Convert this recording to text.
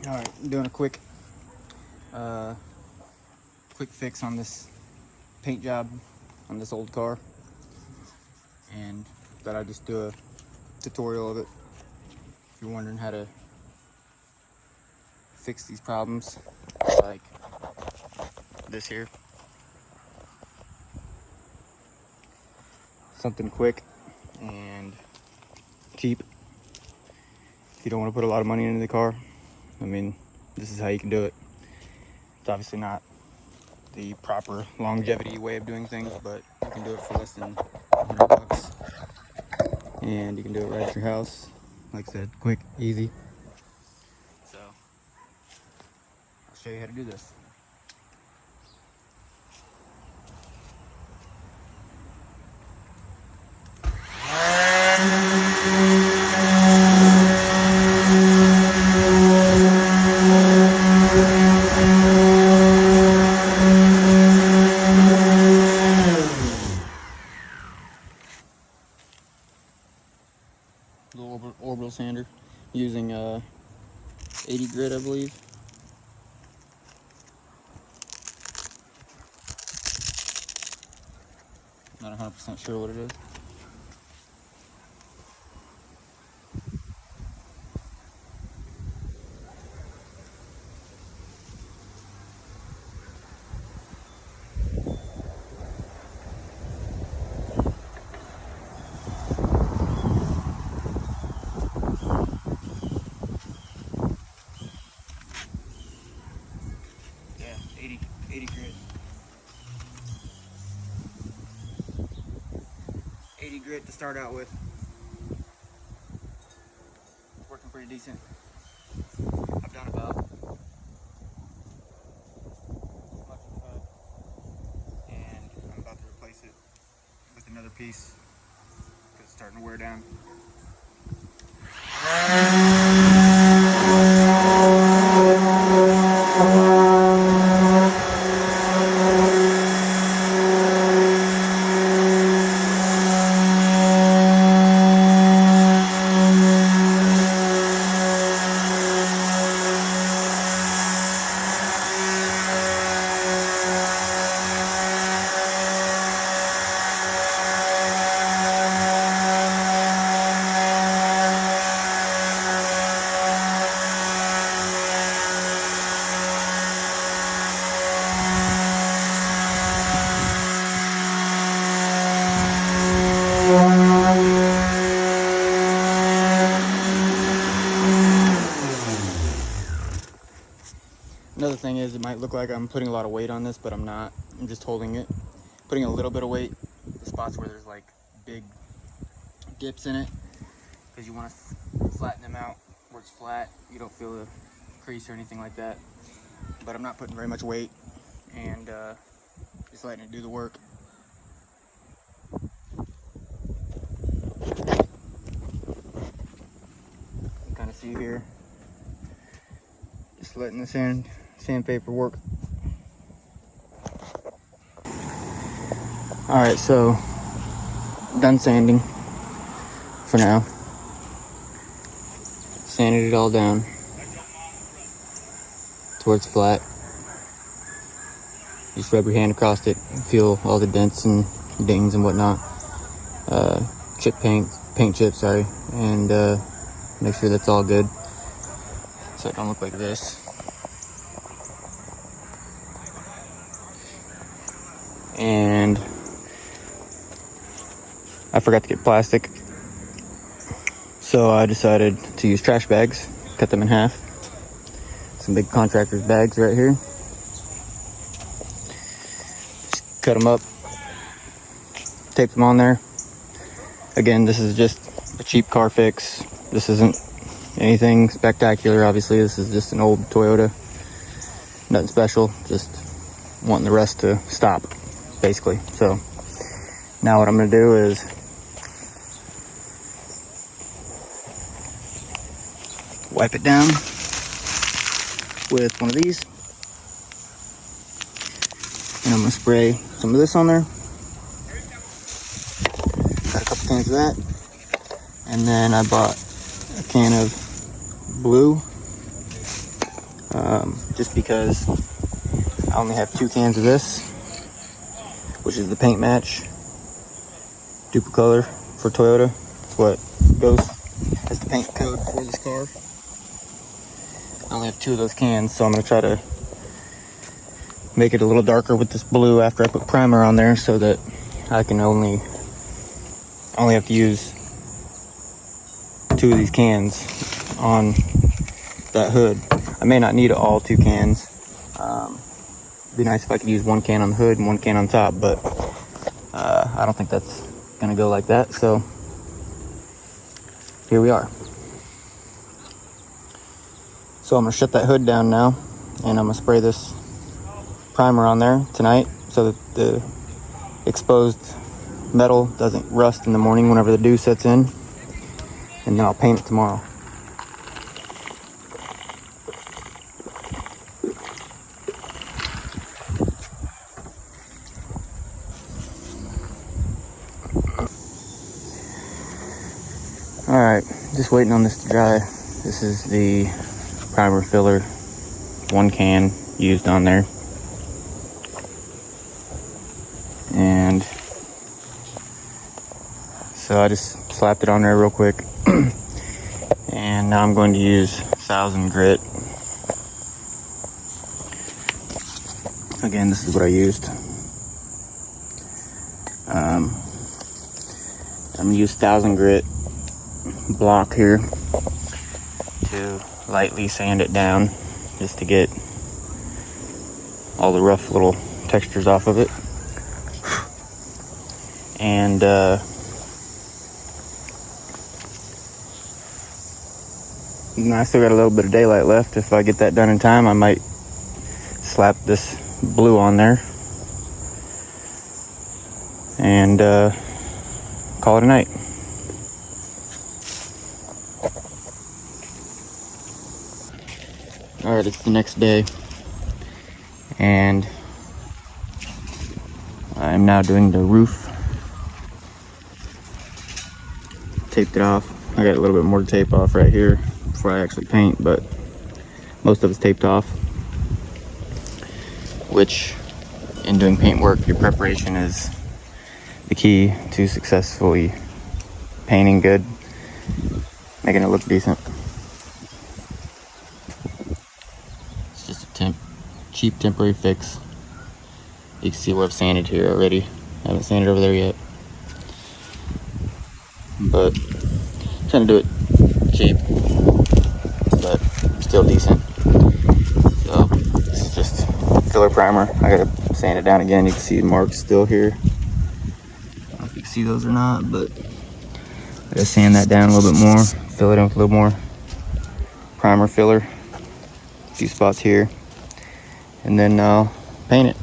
All right, I'm doing a quick fix on this paint job on this old car, and thought I'd just do a tutorial of it. If you're wondering how to fix these problems, like this here, something quick and cheap. If you don't want to put a lot of money into the car, I mean, this is how you can do it. It's obviously not the proper longevity way of doing things, but you can do it for less than $100. And you can do it right at your house. Like I said, quick, easy. So, I'll show you how to do this. Little orbital sander using 80 grit, I believe. Not 100% sure what it is. Yeah, 80 grit. 80 grit to start out with. It's working pretty decent. I've done about this much of the HUD, and I'm about to replace it with another piece because it's starting to wear down. Another thing is, it might look like I'm putting a lot of weight on this, but I'm not. I'm just holding it, putting a little bit of weight, the spots where there's like big dips in it, because you want to flatten them out where it's flat. You don't feel the crease or anything like that. But I'm not putting very much weight, and just letting it do the work. You kind of see here, just letting the sandpaper work. All right, so done sanding for now. Sanded it all down towards flat. Just rub your hand across it, feel all the dents and dings and whatnot. Paint chip, sorry, and make sure that's all good, so it don't look like this. And I forgot to get plastic, so I decided to use trash bags, cut them in half. Some big contractor's bags right here. Just cut them up, tape them on there. Again, this is just a cheap car fix. This isn't anything spectacular, obviously. This is just an old Toyota. Nothing special, just wanting the rust to stop, basically. So now what I'm gonna do is wipe it down with one of these, and I'm gonna spray some of this on there. Got a couple cans of that, and then I bought a can of blue just because I only have 2 cans of this, which is the paint match Duplicolor for Toyota. It's what goes as the paint code for this car. I only have 2 of those cans, so I'm going to try to make it a little darker with this blue after I put primer on there, so that I can only have to use 2 of these cans on that hood. I may not need all 2 cans. It'd be nice if I could use 1 can on the hood and 1 can on top, but I don't think that's gonna go like that, so here we are. So I'm gonna shut that hood down now, and I'm gonna spray this primer on there tonight so that the exposed metal doesn't rust in the morning whenever the dew sets in, and then I'll paint it tomorrow. Alright, just waiting on this to dry. This is the primer filler, 1 can used on there. And so I just slapped it on there real quick. And now I'm going to use 1000 grit. Again, this is what I used. I'm going to use 1000 grit block here to lightly sand it down, just to get all the rough little textures off of it. And I still got a little bit of daylight left. If I get that done in time, I might slap this blue on there and call it a night. Alright, it's the next day, and I'm now doing the roof. Taped it off. I got a little bit more to tape off right here before I actually paint, but most of it's taped off, which in doing paint work, your preparation is the key to successfully painting good, making it look decent. It's just a cheap temporary fix. You can see where I've sanded here already. I haven't sanded over there yet, but I'm trying to do it cheap, but still decent. So this is just filler primer. I gotta sand it down again. You can see the marks still here. I don't know if you can see those or not, but I gotta sand that down a little bit more, fill it in with a little more primer filler, a few spots here, and then I'll paint it.